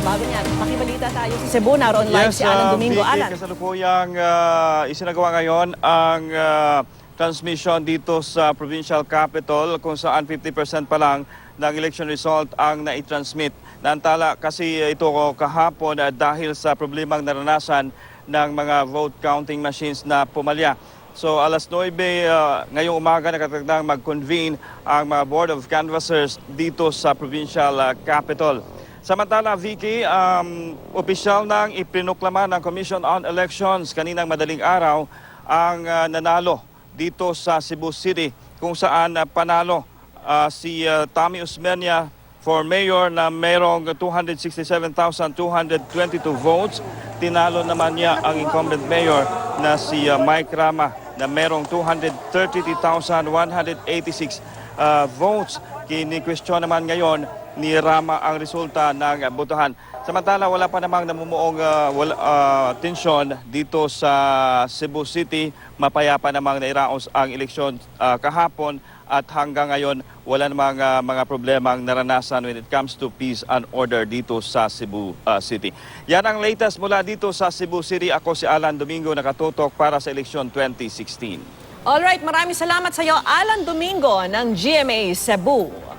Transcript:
bago niyan, pakibalita tayo sa Cebu. Naroon live si Alan Domingo. Vicky, Alan. kasalukuyang isinagawa ngayon ang transmission dito sa provincial capital kung saan 50% pa lang ng election result ang nai-transmit. Naantala kasi ito kahapon dahil sa problemang naranasan ng mga vote counting machines na pumalya. So alas 9 ngayong umaga nakatagdang mag-convene ang mga Board of Canvassers dito sa provincial capital. Samantala, Vicky, opisyal nang ipinuklama ng Commission on Elections kaninang madaling araw ang nanalo dito sa Cebu City kung saan panalo si Tommy Osmeña for mayor na mayroong 267,222 votes. Tinalo naman niya ang incumbent mayor na si Mike Rama na mayroong 233,186 votes. Kini-question naman ngayon ni Rama ang resulta ng botohan. Samantala, wala pa namang namumuong tensyon dito sa Cebu City. Mapayapa namang nairaos ang eleksyon kahapon at hanggang ngayon wala namang mga problemang naranasan when it comes to peace and order dito sa Cebu City. Yan ang latest mula dito sa Cebu City. Ako si Alan Domingo, nakatutok para sa eleksyon 2016. Alright, maraming salamat sa iyo, Alan Domingo ng GMA Cebu.